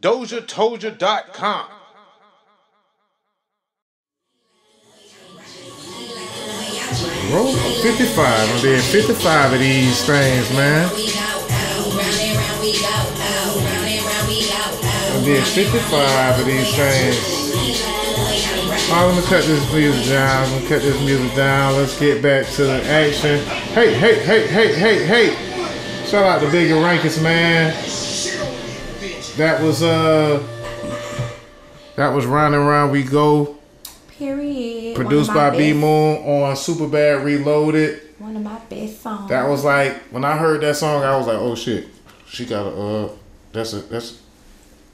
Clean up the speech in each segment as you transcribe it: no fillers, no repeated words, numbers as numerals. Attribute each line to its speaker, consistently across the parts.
Speaker 1: DOZHATOLDYA.COM.
Speaker 2: Roll 55. I did 55 of these things, man. I did 55 of these things. I'm gonna cut this music down. Let's get back to the action. Hey. Shout out to Bigga Rankin, man. That was Round and Round We Go.
Speaker 3: Period.
Speaker 2: Produced by B Moon on SuperBad Reloaded.
Speaker 3: One of my best songs.
Speaker 2: That was like, when I heard that song, I was like, oh shit, she got a that's a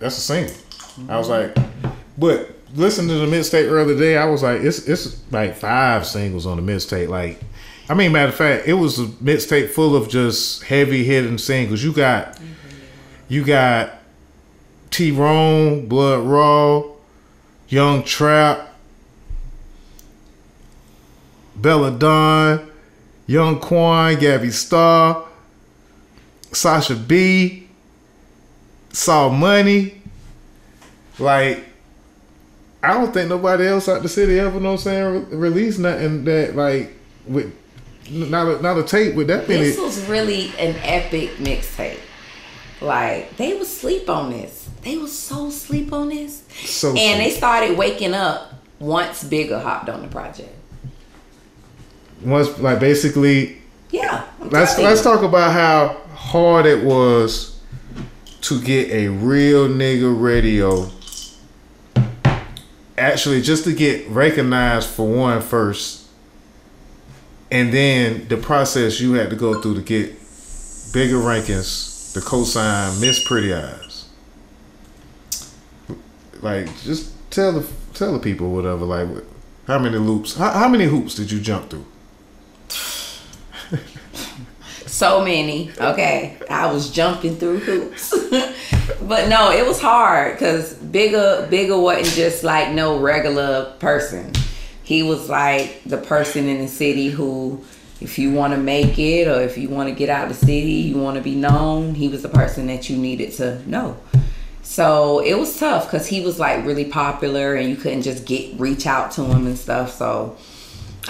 Speaker 2: single. I was like, but listening to the mixtape earlier today, I was like, it's like 5 singles on the mixtape. Like, I mean, matter of fact, it was a mixtape full of just heavy hitting singles. You got T-Rone, Blood Raw, Young Trap, Bella Dawn, Young Quan, Gabby Starr, Sasha B, Saw Money. Like, I don't think nobody else out the city ever, know what I'm saying, released nothing that, like, with not a tape with that many.
Speaker 3: This was really an epic mixtape. Like, they was sleep on this. They was so sleep on this. They started waking up once Bigga hopped on the project.
Speaker 2: Once, like, basically,
Speaker 3: yeah.
Speaker 2: Let's talk about how hard it was to get a real nigga radio. Actually, just to get recognized for one first, and then the process you had to go through to get Bigga Rankin's the cosign Miss PrettyEyes. Like, just tell the people whatever. Like, how many loops? How many hoops did you jump through?
Speaker 3: So many. Okay, I was jumping through hoops, but no, it was hard because Bigga wasn't just like no regular person. He was like the person in the city who, if you want to make it or if you want to get out of the city, you want to be known, he was the person that you needed to know. So it was tough because he was like really popular and you couldn't just reach out to him and stuff. So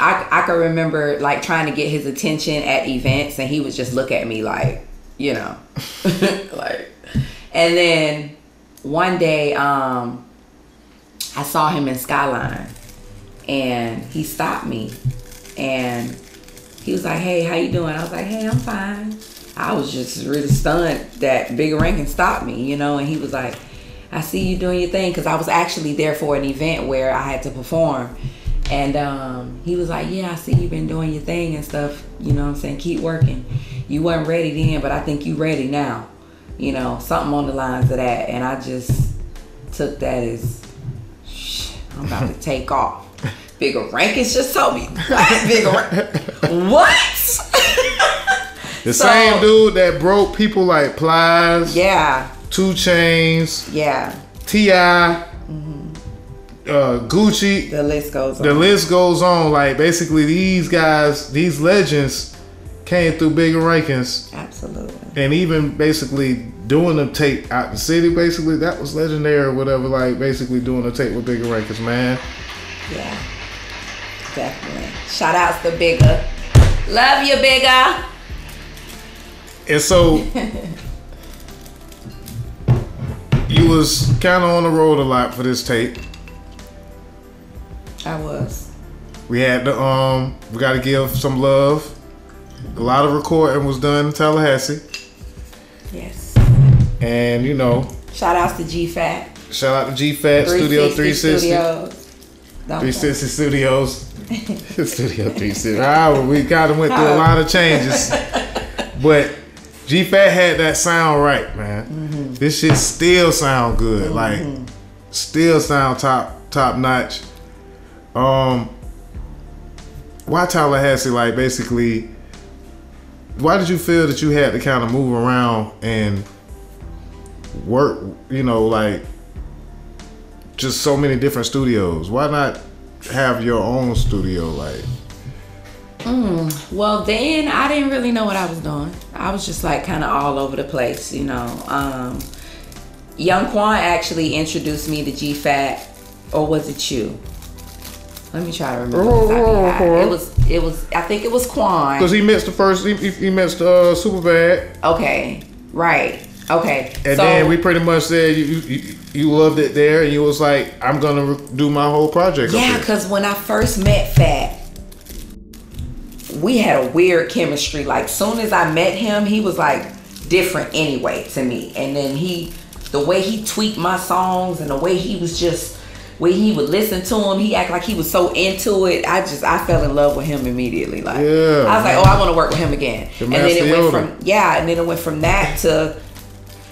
Speaker 3: I can remember like trying to get his attention at events and he would just look at me like, you know, like, and then one day I saw him in Skyline and he stopped me and he was like, hey, how you doing? I was like, hey, I'm fine. I was just really stunned that Bigga Rankin stopped me, you know, and he was like, I see you doing your thing, because I was actually there for an event where I had to perform. And he was like, yeah, I see you've been doing your thing and stuff, you know what I'm saying, keep working. You weren't ready then, but I think you ready now, you know, something on the lines of that. And I just took that as, I'm about to take off. Bigga Rankin's just told me, what?
Speaker 2: The same dude that broke people like Plies,
Speaker 3: yeah,
Speaker 2: 2 Chainz,
Speaker 3: yeah,
Speaker 2: T.I., Gucci.
Speaker 3: The list goes on.
Speaker 2: The list goes on. Like, basically, these guys, these legends, came through Bigga Rankin's.
Speaker 3: Absolutely.
Speaker 2: And even basically doing the tape out the city, basically, that was legendary or whatever. Like, basically doing the tape with Bigga Rankin's, man.
Speaker 3: Yeah, definitely. Shout outs to Bigga. Love you, Bigga.
Speaker 2: And so, you was kind of on the road a lot for this tape.
Speaker 3: I was.
Speaker 2: We had to, we got to give some love. A lot of recording was done in Tallahassee.
Speaker 3: Yes.
Speaker 2: And, you know.
Speaker 3: Shout outs to G-Fat.
Speaker 2: Shout out to G-Fat, Studio 360.
Speaker 3: Studios.
Speaker 2: 360 Studios. Studio 360. We kind of went through a lot of changes. But G-Fat had that sound right, man. Mm-hmm. This shit still sound good. Mm-hmm. Like, still sound top notch. Why Tallahassee? Like, basically, why did you feel that you had to kind of move around and work, you know, like, just so many different studios? Why not have your own studio? Like,
Speaker 3: well, then I didn't really know what I was doing. I was just like kind of all over the place, you know. Young Quan actually introduced me to G-Fat, or was it you? Let me try to remember. It was. I think it was Quan.
Speaker 2: Because he mixed the first. He mixed SuperBad.
Speaker 3: Okay. Right. Okay.
Speaker 2: And then we pretty much said you loved it there, and you was like, I'm gonna do my whole project.
Speaker 3: Yeah, because when I first met Fat, we had a weird chemistry. Like, soon as I met him, he was like different anyway to me. And then the way he tweaked my songs, and the way he was just. When he would listen to him, he act like he was so into it. I fell in love with him immediately. Like, yeah, I was like, oh, I want to work with him again. And then it went from that to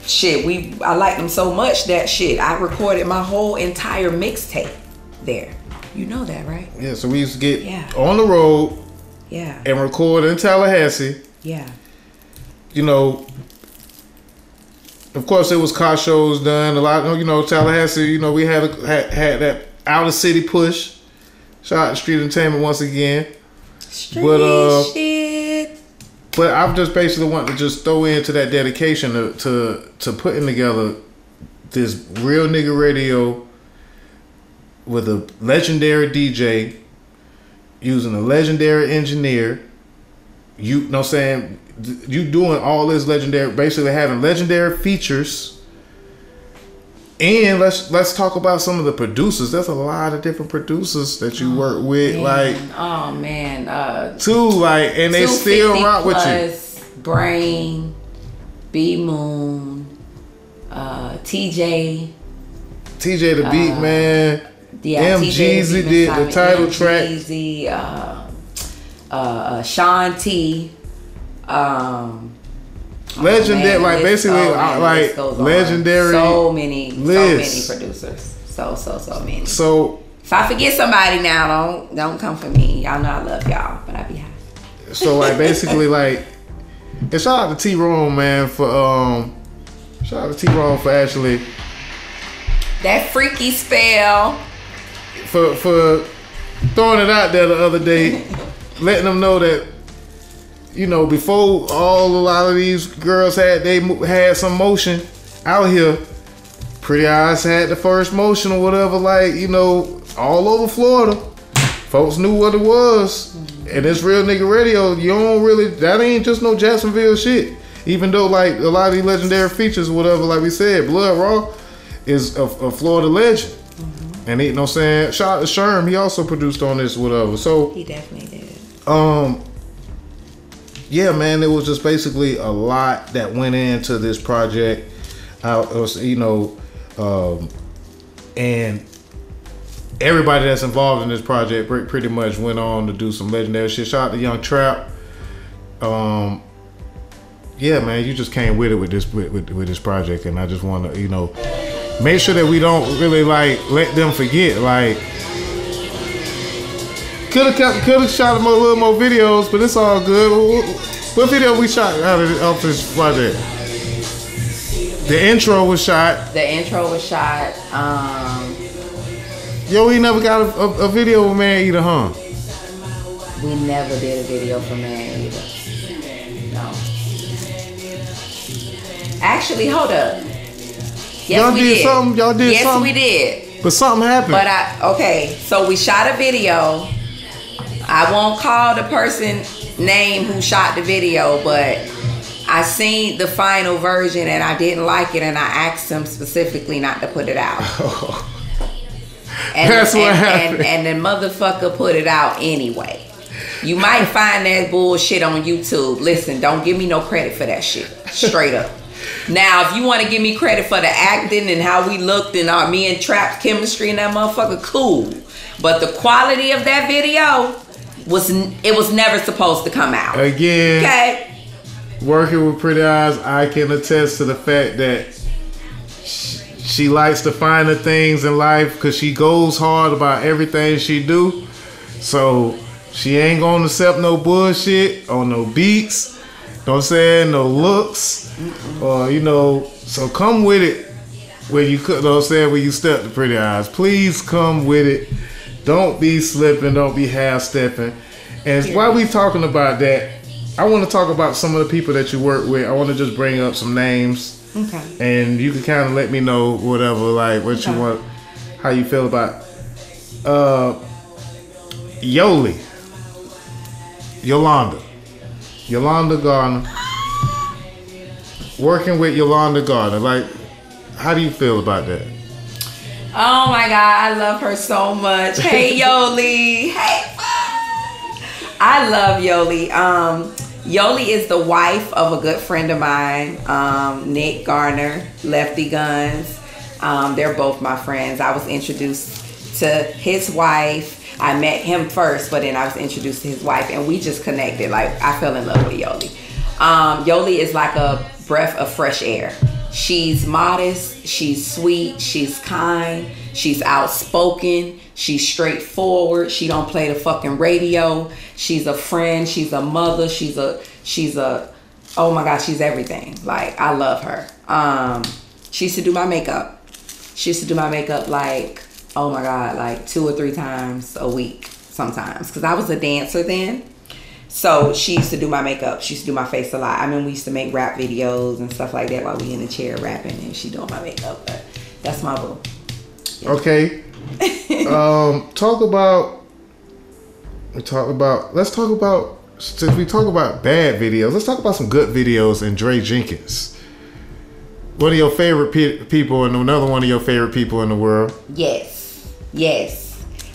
Speaker 3: shit. I liked him so much that shit. I recorded my whole entire mixtape there. You know that, right?
Speaker 2: Yeah. So we used to get on the road.
Speaker 3: Yeah.
Speaker 2: And record in Tallahassee.
Speaker 3: Yeah.
Speaker 2: You know. Of course, there was car shows done. A lot, Tallahassee. We had that out of city push. Shout out to Street Entertainment once again.
Speaker 3: Shit.
Speaker 2: But I just basically want to just throw into that dedication to putting together this real nigga radio with a legendary DJ using a legendary engineer. You know what I'm saying? You doing all this legendary, basically having legendary features. And let's talk about some of the producers. There's a lot of different producers that you work with, and they still rock with you.
Speaker 3: Brain, B Moon, TJ
Speaker 2: the Beat Man, MGZ did the title track.
Speaker 3: Sean T.
Speaker 2: Legendary, legendary.
Speaker 3: So many producers. So many.
Speaker 2: So
Speaker 3: if I forget somebody now, don't come for me. Y'all know I love y'all, but I be happy.
Speaker 2: So basically and shout out to T-Rone, man, for actually
Speaker 3: that freaky spell
Speaker 2: for throwing it out there the other day. Letting them know that, before a lot of these girls had some motion out here, PrettyEyes had the first motion or whatever, all over Florida. Folks knew what it was. And this real nigga radio, that ain't just no Jacksonville shit. Even though a lot of these legendary features, whatever, like we said, Blood Raw is a Florida legend. Mm-hmm. And shout out to Sherm, he also produced on this, whatever. So
Speaker 3: he definitely did.
Speaker 2: Yeah, man, it was just basically a lot that went into this project. And everybody that's involved in this project pretty much went on to do some legendary shit. Shout out to Young Trap. Yeah, man, you just came with it with this project, and I just want to, make sure that we don't really let them forget. Could have shot a little more videos, but it's all good. What video we shot off this project? The intro was shot. Yo, we never got a video with Man Eater, huh?
Speaker 3: We never did a video for Man Eater. No. Actually, hold up. Yes, we did.
Speaker 2: Y'all did something?
Speaker 3: Yes, we did.
Speaker 2: But something happened.
Speaker 3: So we shot a video. I won't call the person name who shot the video, but I seen the final version and I didn't like it, and I asked him specifically not to put it out.
Speaker 2: That's what happened.
Speaker 3: And the motherfucker put it out anyway. You might find that bullshit on YouTube. Listen, don't give me no credit for that shit. Straight up. Now, if you want to give me credit for the acting and how we looked and me and Trap's chemistry and that motherfucker, cool. But the quality of that video was never supposed to come out.
Speaker 2: Again,
Speaker 3: okay.
Speaker 2: Working with PrettyEyes, I can attest to the fact that she likes the finer things in life because she goes hard about everything she do. So she ain't gonna accept no bullshit on no beats. Know what I'm saying? No looks. Or so come with it when you know what I'm saying, when you step to PrettyEyes. Please come with it. Don't be slipping, don't be half stepping. And while we talking about that, I want to talk about some of the people that you work with. I want to just bring up some names.
Speaker 3: Okay.
Speaker 2: And you can kind of let me know whatever, like what you want, how you feel about Yolanda Garner. Working with Yolanda Garner, like, how do you feel about that?
Speaker 3: Oh my God, I love her so much. Hey Yoli. Hey. I love Yoli. Yoli is the wife of a good friend of mine, Nick Garner, Lefty Guns. They're both my friends. I was introduced to his wife. I met him first, but then I was introduced to his wife, and we just connected. Like, I fell in love with Yoli. Yoli is like a breath of fresh air. She's modest, she's sweet, she's kind, she's outspoken, she's straightforward, she don't play the fucking radio, she's a friend, she's a mother, she's a oh my God, she's everything. Like, I love her. She used to do my makeup. She used to do my makeup like, oh my God, like 2 or 3 times a week sometimes, because I was a dancer then. So she used to do my makeup. She used to do my face a lot. I mean, we used to make rap videos and stuff like that while we in the chair rapping, and she doing my makeup. But that's my boo. Yeah.
Speaker 2: Okay. Let's talk about, since we talk about bad videos, let's talk about some good videos in Dre Jenkins. One of your favorite people and another one of your favorite people in the world.
Speaker 3: Yes.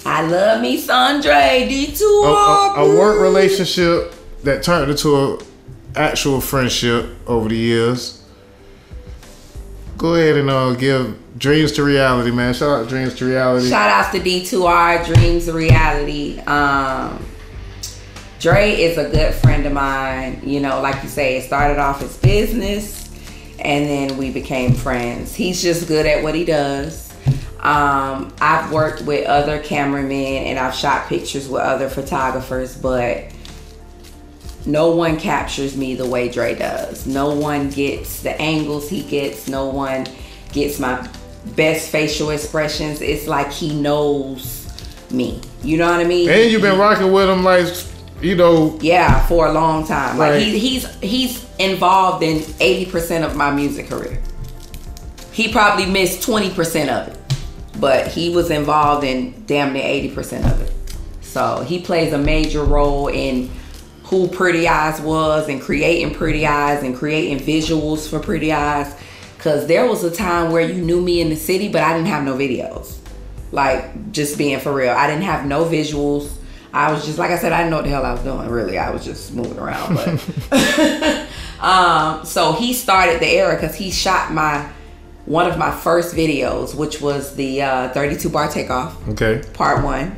Speaker 3: I love me Sandre D2R.
Speaker 2: A work relationship that turned into an actual friendship over the years. Go ahead and give Dreams to Reality, man. Shout out Dreams to Reality.
Speaker 3: Shout out to D2R, Dreams to Reality. Dre is a good friend of mine. You know, like you say, it started off as business, and then we became friends. He's just good at what he does. I've worked with other cameramen and I've shot pictures with other photographers, but no one captures me the way Dre does. No one gets the angles he gets. No one gets my best facial expressions. It's like he knows me. You know what I mean?
Speaker 2: And you've been rocking with him, like, you know.
Speaker 3: Yeah, for a long time.
Speaker 2: Right.
Speaker 3: Like he's involved in 80% of my music career. He probably missed 20% of it, but he was involved in damn near 80% of it. So he plays a major role in who PrettyEyes was, and creating PrettyEyes and creating visuals for PrettyEyes. Cause there was a time where you knew me in the city, but I didn't have no videos. Like, just being for real, I didn't have no visuals. I was just, like I said, I didn't know what the hell I was doing, really. I was just moving around. But so he started the era because he shot one of my first videos, which was the 32 bar takeoff. Okay. Part 1.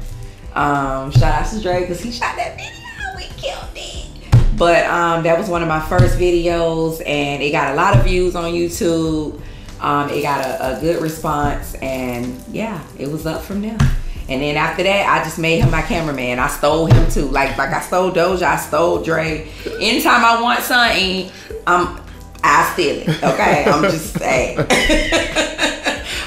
Speaker 3: Shout out to Dre because he shot that video. We killed it. But that was one of my first videos, and it got a lot of views on YouTube. It got a good response, and yeah, it was up from there. And then after that, I just made him my cameraman. I stole him too. Like I stole Doja, I stole Dre. Anytime I want something, I steal it. Okay, I'm just saying.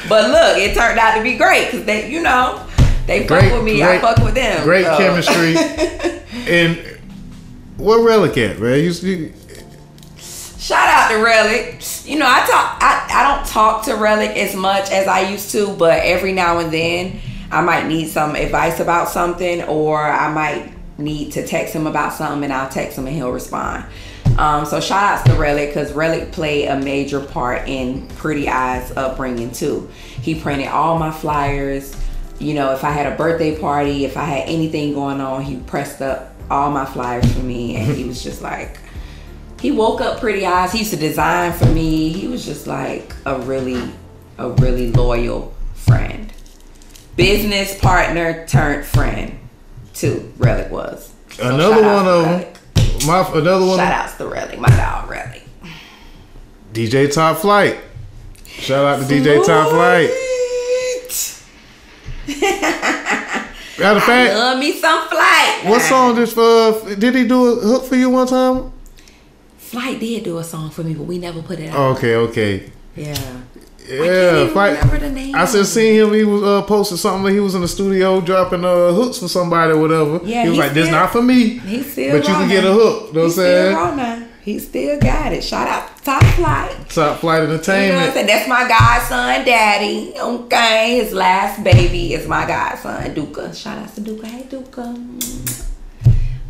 Speaker 3: But look, it turned out to be great because they, you know, they fuck with me. I fuck with them.
Speaker 2: Great chemistry. And where Relic at, man?
Speaker 3: Shout out to Relic. You know, I don't talk to Relic as much as I used to, but every now and then I might need some advice about something, or I might need to text him about something, and I'll text him and he'll respond. So shout outs to Relic, because Relic played a major part in PrettyEyes' upbringing too. He printed all my flyers. You know, if I had a birthday party, if I had anything going on, he pressed up all my flyers for me, and he was just like, he woke up PrettyEyes. He used to design for me. He was just like a really loyal friend. Business partner turned friend too, Relic was. So
Speaker 2: another one of them.
Speaker 3: Shout outs to Relic, my dog Relic.
Speaker 2: DJ Top Flight. Shout out to DJ Top Flight. Matter of fact,
Speaker 3: I love me some Flight.
Speaker 2: What song this for? Did he do a hook for you one time?
Speaker 3: Flight did do a song for me, but we never put it out.
Speaker 2: Okay.
Speaker 3: Yeah.
Speaker 2: Yeah,
Speaker 3: Flight. Remember the name.
Speaker 2: I just seen him. He was posting something. He was in the studio dropping hooks for somebody or whatever. Yeah, he was like, "This not for me."
Speaker 3: He's still
Speaker 2: but you can get a hook. You know what I'm saying?
Speaker 3: Still raw now. He still got it. Shout out Top Flight.
Speaker 2: Top Flight Entertainment.
Speaker 3: You know what I'm saying? That's my godson, daddy. Okay. His last baby is my godson, Duka. Shout out to Duka. Hey, Duka.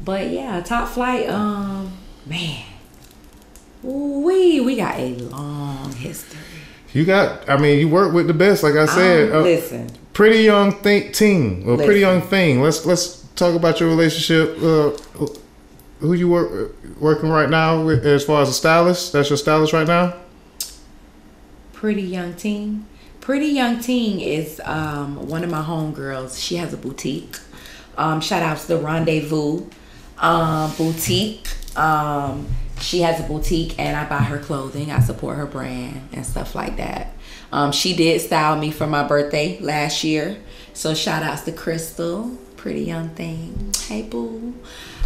Speaker 3: But yeah, Top Flight, man. We got a long history.
Speaker 2: You work with the best, like I said.
Speaker 3: Listen.
Speaker 2: Pretty young teen. Well, pretty young thing. Let's talk about your relationship. Who you working right now with as far as a stylist? That's your stylist right now?
Speaker 3: Pretty Young Teen. Pretty Young Teen is one of my homegirls. She has a boutique. Shout out to the Rendezvous boutique. She has a boutique and I buy her clothing. I support her brand and stuff like that. She did style me for my birthday last year. So shout outs to Crystal. Pretty young thing. Hey boo.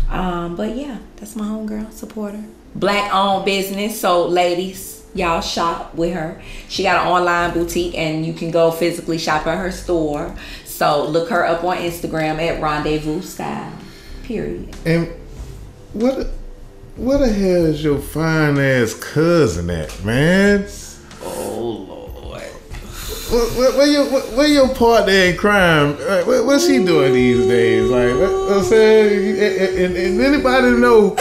Speaker 3: But yeah, that's my homegirl. Support her. Black owned business. So ladies, y'all shop with her. She got an online boutique and you can go physically shop at her store. So look her up on Instagram at Rendezvous Style. Period.
Speaker 2: And what the hell is your fine ass cousin at, man?
Speaker 3: Oh Lord.
Speaker 2: Where your partner in crime? What's she doing these days? Like, what I'm saying, and anybody know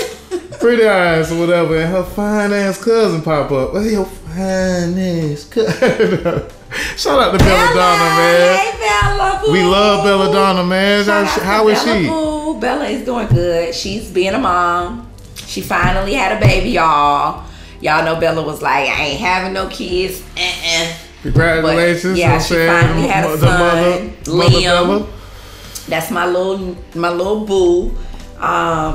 Speaker 2: Pretty Eyes or whatever, and her fine ass cousin pop up. Where your fine ass cousin? Shout out to Belladonna, man.
Speaker 3: Hey Bella. Boo.
Speaker 2: We love Belladonna, man. How is she?
Speaker 3: Boo. Bella is doing good. She's being a mom. She finally had a baby, y'all. Y'all know Bella was like, I ain't having no kids.
Speaker 2: Congratulations.
Speaker 3: But, yeah, she finally had a son, Liam.
Speaker 2: Bella.
Speaker 3: That's my little boo.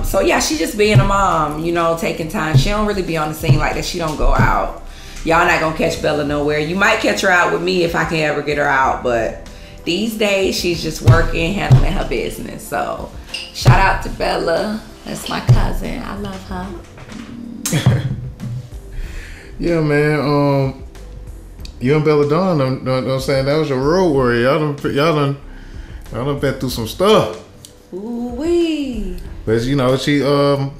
Speaker 3: So yeah, she just being a mom, you know, taking time. She don't really be on the scene like that. She don't go out. Y'all not gonna catch Bella nowhere. You might catch her out with me if I can ever get her out, but these days she's just working, handling her business. So shout out to Bella. That's my cousin. I love her.
Speaker 2: Yeah, man. You and Belladonna, know what I'm saying? That was your road warrior. Y'all done been through some stuff.
Speaker 3: Ooh-wee.
Speaker 2: But you know, she love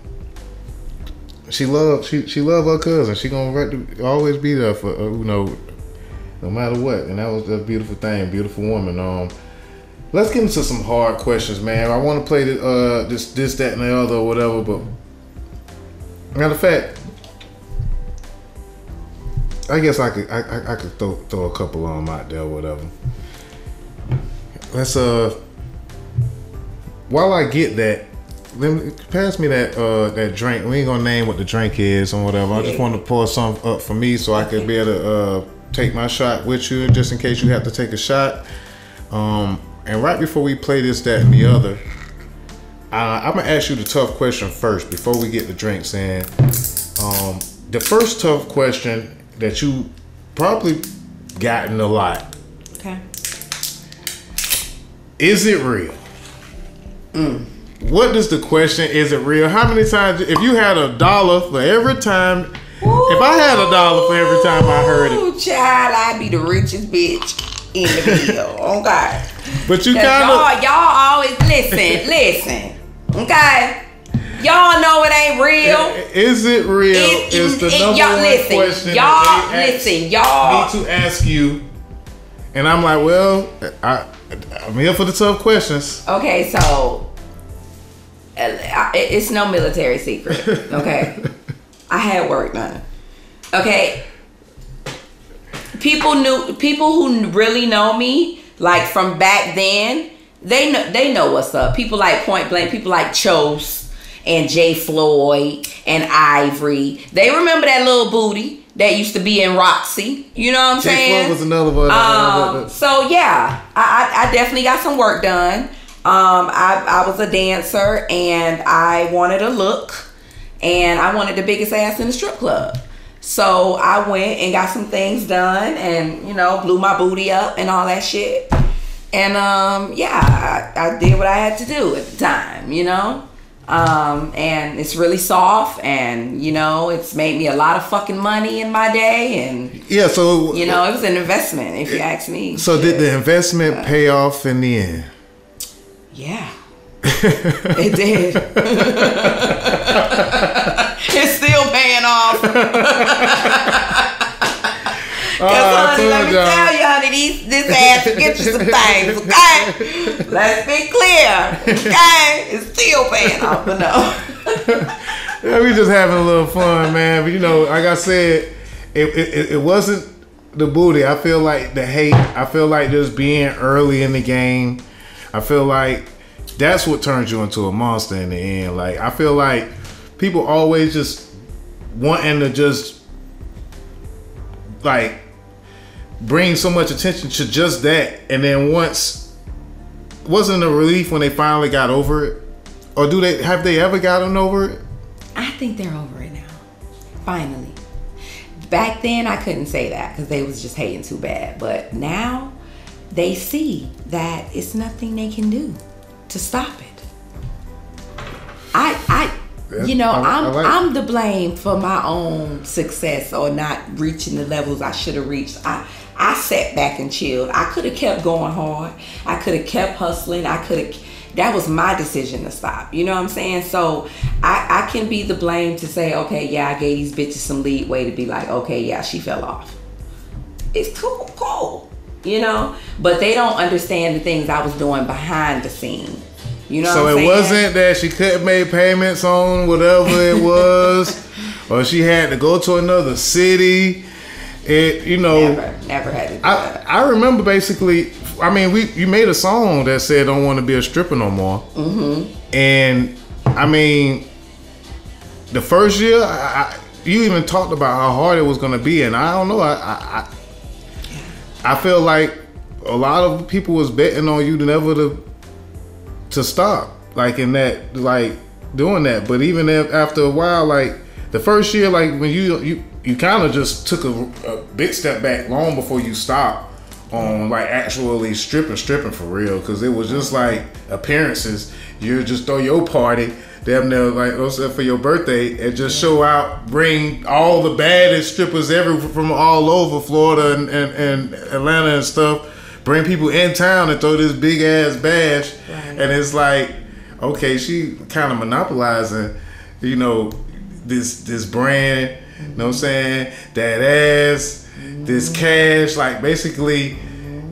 Speaker 2: her cousin. She gonna always be there for you know, no matter what. And that was a beautiful thing, beautiful woman. Let's get into some hard questions, man. I want to play this, that, and the other, or whatever. But matter of fact, I guess I could throw a couple of them out there, or whatever. Let's while I get that, pass me that drink. We ain't gonna name what the drink is or whatever. I just want to pour some up for me so I could be able to take my shot with you, just in case you have to take a shot. And right before we play this, that, and the other, I'm gonna ask you the tough question first before we get the drinks in. The first tough question that you probably gotten a lot.
Speaker 3: Okay.
Speaker 2: Is it real? What is the question? Is it real? How many times, if you had $1 for every time, if I had $1 for every time I heard it,
Speaker 3: child, I'd be the richest bitch in the video. Okay.
Speaker 2: But you kind of
Speaker 3: y'all always listen. Okay. Y'all know it ain't real.
Speaker 2: Is it real? Is the number one question
Speaker 3: y'all listen. Y'all
Speaker 2: need to ask you. And I'm like, well, I'm here for the tough questions.
Speaker 3: Okay, so it's no military secret. Okay, I had work done. Okay, people who really know me, like from back then, they know what's up. People like Point Blank, people like Chose and Jay Floyd and Ivory. They remember that little booty that used to be in Roxy. You know what I'm saying?
Speaker 2: Jay Floyd was another one.
Speaker 3: So yeah, I definitely got some work done. I was a dancer and I wanted a look and I wanted the biggest ass in the strip club. So I went and got some things done and, you know, blew my booty up and all that shit. And yeah, I did what I had to do at the time, you know? And it's really soft and, you know, it's made me a lot of fucking money in my day. And
Speaker 2: yeah, so
Speaker 3: you know, it was an investment if you ask me.
Speaker 2: So did the investment pay off in the end?
Speaker 3: Yeah. It did. It's still paying off. Cause honey, let me tell you, honey, this ass will get you some things, okay? Let's be clear, okay? It's still paying off, but no.
Speaker 2: Yeah, we just having a little fun, man. But you know, like I said, it wasn't the booty. I feel like the hate. I feel like just being early in the game. I feel like that's what turns you into a monster in the end. Like, I feel like people always just wanting to just like bring so much attention to just that, and then once, wasn't a relief when they finally got over it? Or have they ever gotten over it?
Speaker 3: I think they're over it now. Finally. Back then I couldn't say that because they was just hating too bad, but now they see that it's nothing they can do to stop it. I'm the blame for my own success or not reaching the levels I should have reached. I sat back and chilled. I could have kept going hard. I could have kept hustling. That was my decision to stop. You know what I'm saying? So I can be the blame to say, okay, yeah, I gave these bitches some leeway to be like, okay, yeah, she fell off. It's cool, you know? But they don't understand the things I was doing behind the scene. You know what I'm saying? So it wasn't that she couldn't make payments on whatever it was, or she had to go to another city. Never had to do that. I remember basically, I mean, you made a song that said "Don't Want to Be a Stripper No More," and I mean, the first year, you even talked about how hard it was going to be, and I don't know, I feel like a lot of people was betting on you to stop, like in that, like doing that. But even after a while, like the first year, like when you kind of just took a big step back long before you stopped on like actually stripping for real, because it was just like appearances. You just throw your party damn near like for your birthday and just show out, bring all the baddest strippers from all over Florida and Atlanta and stuff, bring people in town and throw this big ass bash. Right. And it's like, okay, she kind of monopolizing, you know, this brand, you know what I'm saying, that ass, this cash, like basically,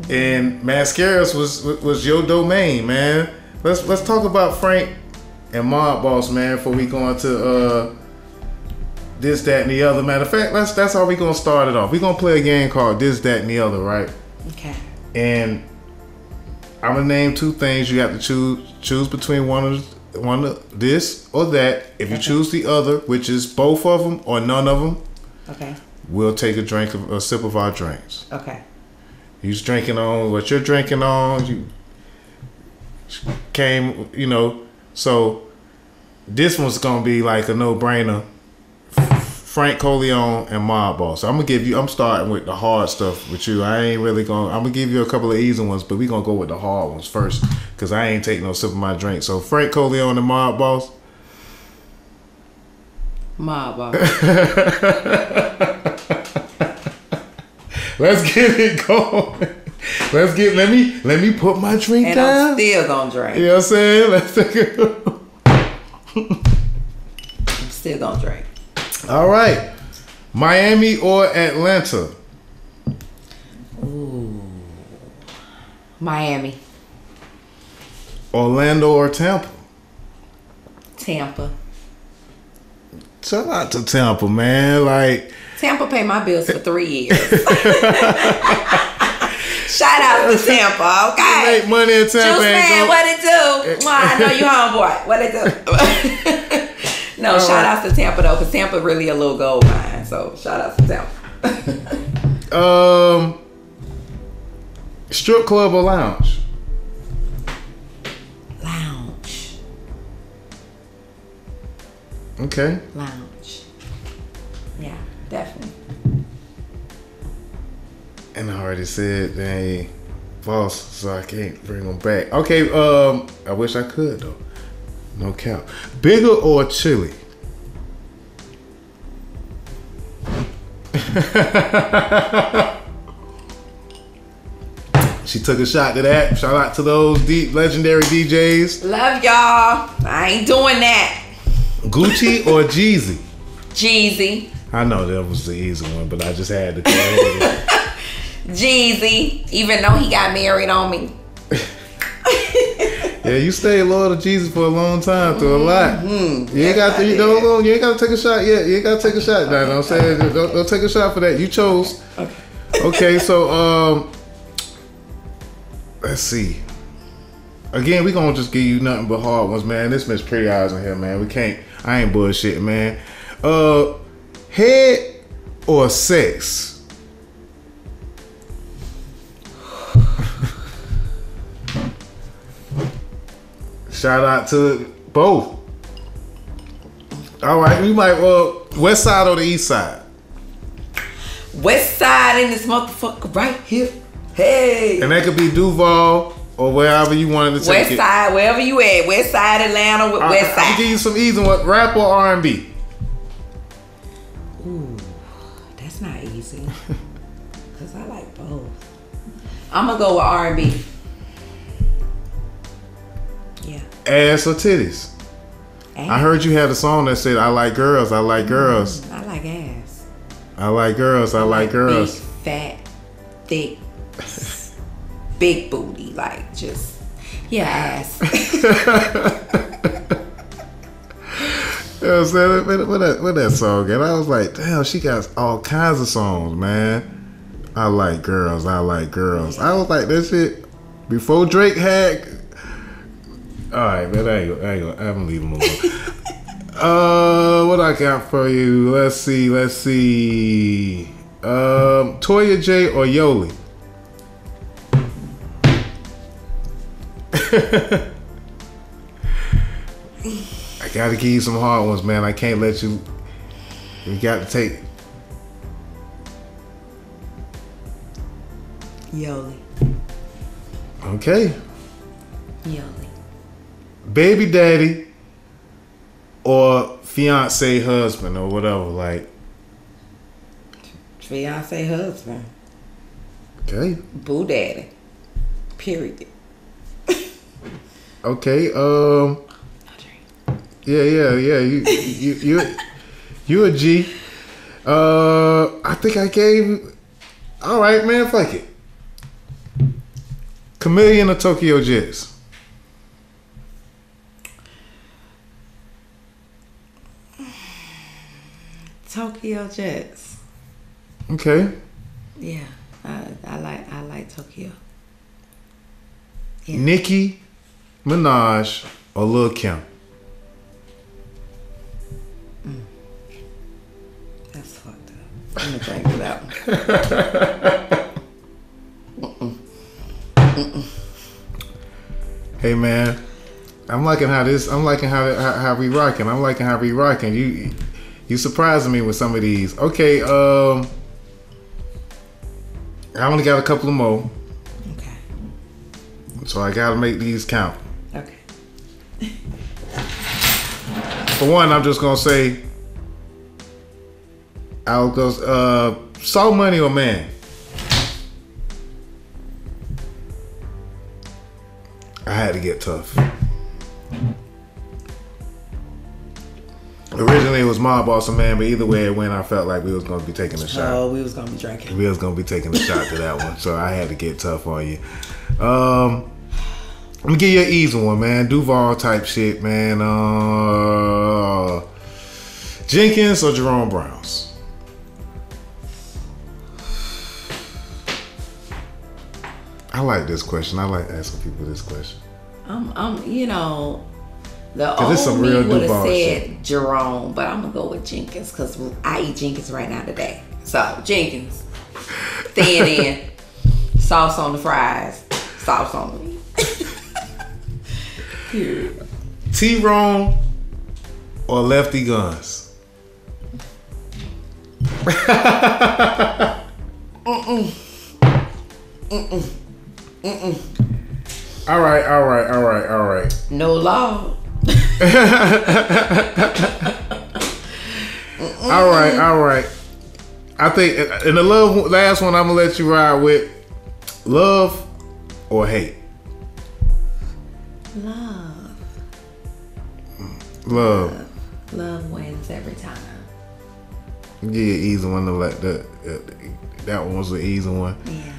Speaker 3: and Mascaras was your domain, man. Let's talk about Frank and Mob Boss, man, before we go into this, that, and the other. Matter of fact, that's how we gonna start it off. We gonna play a game called This, That, and the Other, right? Okay.
Speaker 2: And I'm gonna name two things. You have to choose between one of this or that. If you choose the other, which is both of them or none of them, okay, we'll take a sip of our drinks. Okay. You's drinking on what you're drinking on. You came, you know. So this one's gonna be like a no-brainer. Frank Coleon and Mob Boss. So I'm starting with the hard stuff with you. I'm gonna give you a couple of easy ones, but we gonna go with the hard ones first, because I ain't taking no sip of my drink. So Frank Coleon and Mob Boss.
Speaker 3: Mob Boss.
Speaker 2: Let's get it going. Let me put my drink
Speaker 3: and
Speaker 2: down.
Speaker 3: I'm still gonna drink.
Speaker 2: You know what I'm saying? Let's take it.
Speaker 3: I'm still gonna drink.
Speaker 2: All right. Miami or Atlanta?
Speaker 3: Ooh. Miami.
Speaker 2: Orlando or Tampa?
Speaker 3: Tampa.
Speaker 2: Shout out to Tampa, man. Like,
Speaker 3: Tampa paid my bills for 3 years. Shout out to Tampa, okay?
Speaker 2: You make money in Tampa.
Speaker 3: Juice Man, what it do? I know you homeboy. What it do? No, shout out to Tampa though, because Tampa really a little gold mine. So shout out to
Speaker 2: Tampa. Strip club or lounge?
Speaker 3: Lounge.
Speaker 2: Okay.
Speaker 3: Lounge. Yeah, definitely.
Speaker 2: And I already said they ain't false, so I can't bring them back. Okay, I wish I could though. No count. Bigga or chili? She took a shot to that. Shout out to those deep legendary DJs.
Speaker 3: Love y'all. I ain't doing that.
Speaker 2: Gucci or Jeezy?
Speaker 3: Jeezy.
Speaker 2: I know that was the easy one, but I just had to go ahead.
Speaker 3: Jeezy, even though he got married on me.
Speaker 2: Yeah, you stayed loyal to Jesus for a long time, through a lot. You ain't got to. You ain't got to take a shot yet. You ain't got to take a shot. Now, I'm saying, don't take a shot for that. You chose. Okay, so let's see. Again, we gonna just give you nothing but hard ones, man. This Miss Pretty Eyes in here, man. We can't. I ain't bullshitting, man. Head or sex? Shout out to both. All right, we might west side or the east side?
Speaker 3: West side in this motherfucker right here. Hey.
Speaker 2: And that could be Duval or wherever you wanted to take
Speaker 3: West
Speaker 2: it.
Speaker 3: side, wherever you at. West side Atlanta with west side.
Speaker 2: I'll give you some easy one. Rap or R&B?
Speaker 3: Ooh, that's not easy. Cause I like both. I'm gonna go with R&B. Yeah.
Speaker 2: Ass or titties?
Speaker 3: Ass.
Speaker 2: I heard you had a song that said, I like girls, I like girls.
Speaker 3: I like ass.
Speaker 2: I like girls, I like girls.
Speaker 3: Big, fat, thick, big booty. Like just, yeah, ass.
Speaker 2: You know what I'm saying? What that song? And I was like, damn, she got all kinds of songs, man. I like girls, I like girls. I was like, that shit, before Drake had... Alright, man, I ain't gonna, I'm gonna leave him alone. What I got for you? Let's see. Toya J or Yoli? I gotta give you some hard ones, man. I can't let you. You got to take.
Speaker 3: Yoli.
Speaker 2: Okay.
Speaker 3: Yoli.
Speaker 2: Baby daddy or fiance husband or whatever, like.
Speaker 3: Fiance husband.
Speaker 2: Okay.
Speaker 3: Boo daddy. Period.
Speaker 2: Okay. Yeah. You a G. I think I gave. All right, man. Fuck it. Chameleon or Tokyo Jets?
Speaker 3: Tokyo Jets.
Speaker 2: Okay.
Speaker 3: Yeah, I like Tokyo. Yeah.
Speaker 2: Nicki Minaj or Lil Kim?
Speaker 3: That's fucked up. I'm gonna drink it out.
Speaker 2: Hey man, I'm liking how we rocking. You surprising me with some of these. Okay, I only got a couple of more.
Speaker 3: Okay.
Speaker 2: So I gotta make these count.
Speaker 3: Okay.
Speaker 2: For one, I'm just gonna say I'll go Soul Money or Man? I had to get tough. Originally it was Mob Boss or Man, but either way it went, I felt like we was gonna be taking a shot.
Speaker 3: Oh, we was gonna be drinking.
Speaker 2: We was gonna be taking a shot to that one, so I had to get tough on you. Let me give you an easy one, man. Duval type shit, man. Jenkins or Jerome Browns? I like this question. I like asking people this question.
Speaker 3: You know, the
Speaker 2: it's some
Speaker 3: old me
Speaker 2: real
Speaker 3: would have
Speaker 2: Duval
Speaker 3: said
Speaker 2: shit.
Speaker 3: Jerome, but I'm gonna go with Jenkins because I eat Jenkins right now today. So Jenkins, thin in, sauce on the fries, sauce on the meat. Period.
Speaker 2: T-Rone or Lefty Guns? All right.
Speaker 3: No law.
Speaker 2: All right. I think in the last one I'm gonna let you ride with love or hate.
Speaker 3: Love.
Speaker 2: Love.
Speaker 3: Love wins every time.
Speaker 2: Yeah, easy one to like that. That one was an easy one.
Speaker 3: Yeah.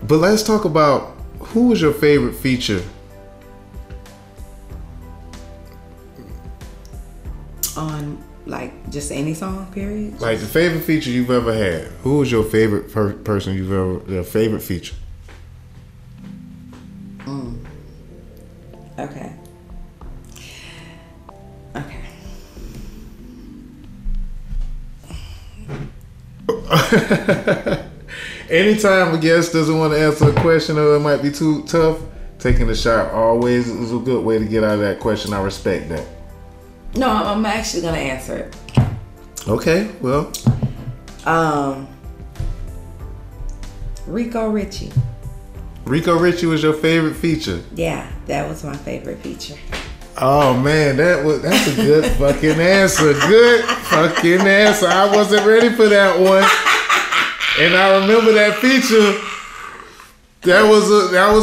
Speaker 2: But let's talk about who was your favorite feature.
Speaker 3: On like just any song, period.
Speaker 2: Like the favorite feature you've ever had. Who was your favorite person you've ever? Your favorite feature.
Speaker 3: Okay.
Speaker 2: Anytime a guest doesn't want to answer a question or it might be too tough, taking a shot always is a good way to get out of that question. I respect that.
Speaker 3: No, I'm actually gonna answer it.
Speaker 2: Okay, well.
Speaker 3: Rico Richie.
Speaker 2: Rico Richie was your favorite feature?
Speaker 3: Yeah, that was my favorite feature.
Speaker 2: Oh man, that's a good fucking answer. Good fucking answer. I wasn't ready for that one. And I remember that feature. That was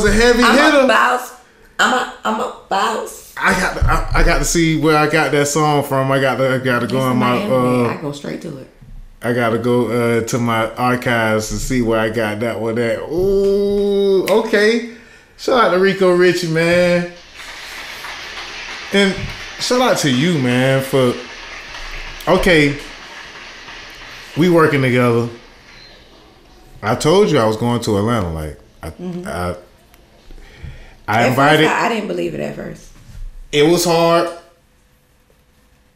Speaker 2: a heavy hitter.
Speaker 3: I'm a boss.
Speaker 2: I got to see where I got that song from. I got to go in my
Speaker 3: I go straight to it.
Speaker 2: I got to go to my archives to see where I got that one at. Ooh, okay. Shout out to Rico Richie, man. And shout out to you, man, for okay. We working together. I told you I was going to Atlanta. Like I invited.
Speaker 3: I didn't believe it at first.
Speaker 2: It was hard.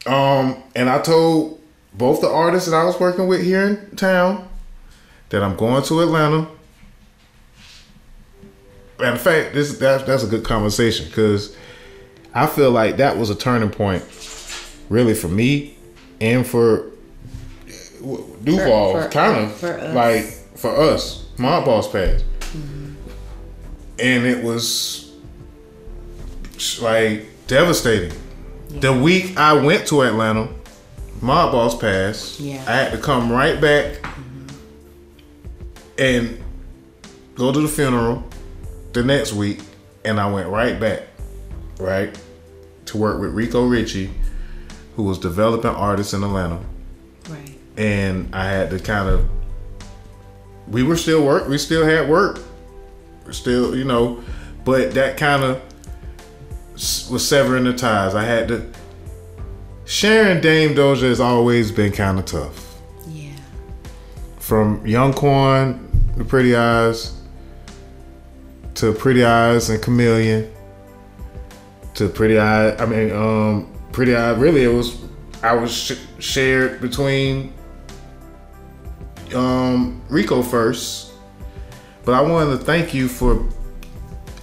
Speaker 2: And I told both the artists that I was working with here in town that I'm going to Atlanta. And in fact, that's a good conversation because I feel like that was a turning point, really, for me and for Duval, kind of like for us, my boss passed, and it was like devastating. Yeah. The week I went to Atlanta, my boss passed. Yeah. I had to come right back and go to the funeral the next week, and I went right back, right, to work with Rico Richie, who was developing artists in Atlanta.
Speaker 3: Right. And
Speaker 2: I had to kind of, we still had work. We're still, but that kind of was severing the ties. I had to, sharing Dame Doja has always been kind of tough.
Speaker 3: Yeah.
Speaker 2: From Young Quan, the PrettyEyes, to PrettyEyes and Chameleon, to PrettyEyes. PrettyEyes. Really, I was shared between Rico first, but I wanted to thank you for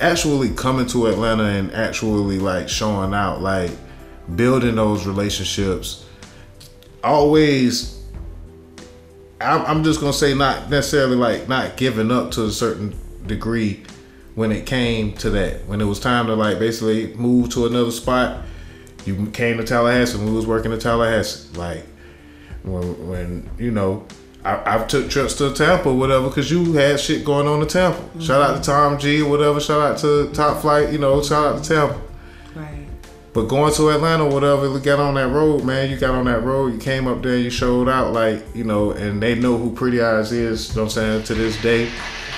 Speaker 2: actually coming to Atlanta and actually like showing out, like building those relationships. Always, I'm just gonna say not necessarily like not giving up to a certain degree when it came to that. When it was time to like basically move to another spot, you came to Tallahassee when we was working in Tallahassee. Like when I took trips to Tampa or whatever because you had shit going on in Tampa. Mm-hmm. Shout out to Tom G or whatever. Shout out to Top Flight, shout out to Tampa.
Speaker 3: Right.
Speaker 2: But going to Atlanta or whatever, you got on that road, man. You got on that road, you came up there, you showed out, like, and they know who PrettyEyes is, you know what I'm saying, to this day.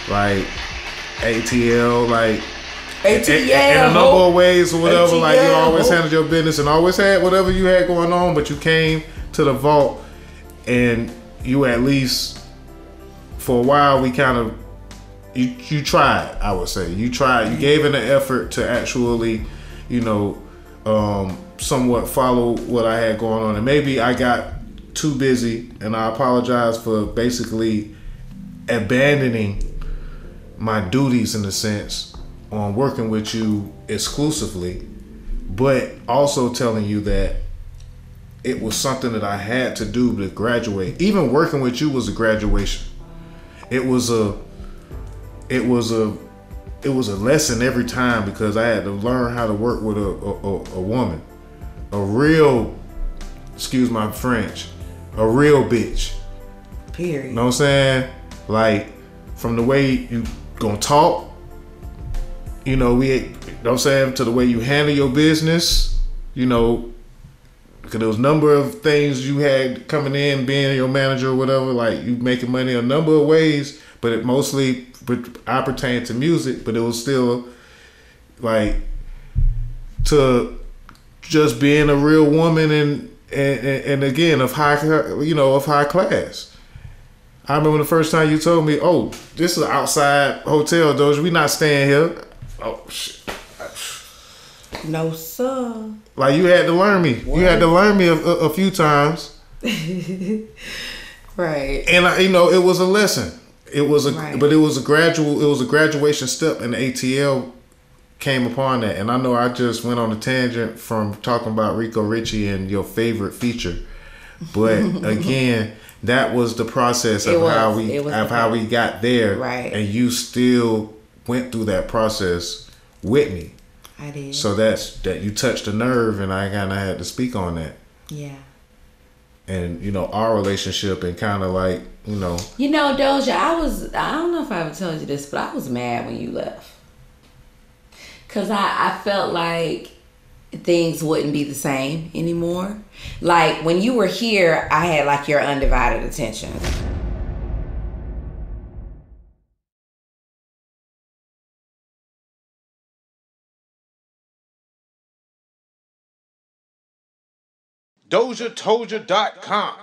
Speaker 2: Like, ATL, like, in a number of ways or whatever, ATL. Like, you always handled your business and always had whatever you had going on, but you came to the vault and you at least, for a while, we kind of, you tried, I would say. You tried, you gave in an effort to actually, somewhat follow what I had going on. And maybe I got too busy, and I apologize for basically abandoning my duties in a sense on working with you exclusively, but also telling you that it was something that I had to do to graduate. Even working with you was a graduation. It was a lesson every time because I had to learn how to work with a woman, a real, excuse my French, a real bitch.
Speaker 3: Period.
Speaker 2: You know what I'm saying? Like, from the way you gonna talk, you know what I'm saying, to the way you handle your business, because there was a number of things you had coming in, being your manager or whatever, like you making money a number of ways, but it mostly I pertain to music, but it was still like to just being a real woman and again of high, of high class. I remember the first time you told me, "Oh, this is an outside hotel, Doja. We not staying here." Oh shit.
Speaker 3: No, sir.
Speaker 2: Like you had to learn me. What? You had to learn me a few times.
Speaker 3: Right.
Speaker 2: And it was a lesson. It was but it was a graduation step, and the ATL came upon that. And I know I just went on a tangent from talking about Rico Richie and your favorite feature, but again, that was the process of how we got there.
Speaker 3: Right.
Speaker 2: And you still went through that process with me.
Speaker 3: I did.
Speaker 2: So that you touched a nerve, and I kind of had to speak on that.
Speaker 3: Yeah.
Speaker 2: And our relationship, and kind of like
Speaker 3: Doja, I don't know if I ever told you this, but I was mad when you left, cause I felt like things wouldn't be the same anymore. Like when you were here, I had like your undivided attention.
Speaker 2: DOZHATOLDYA.COM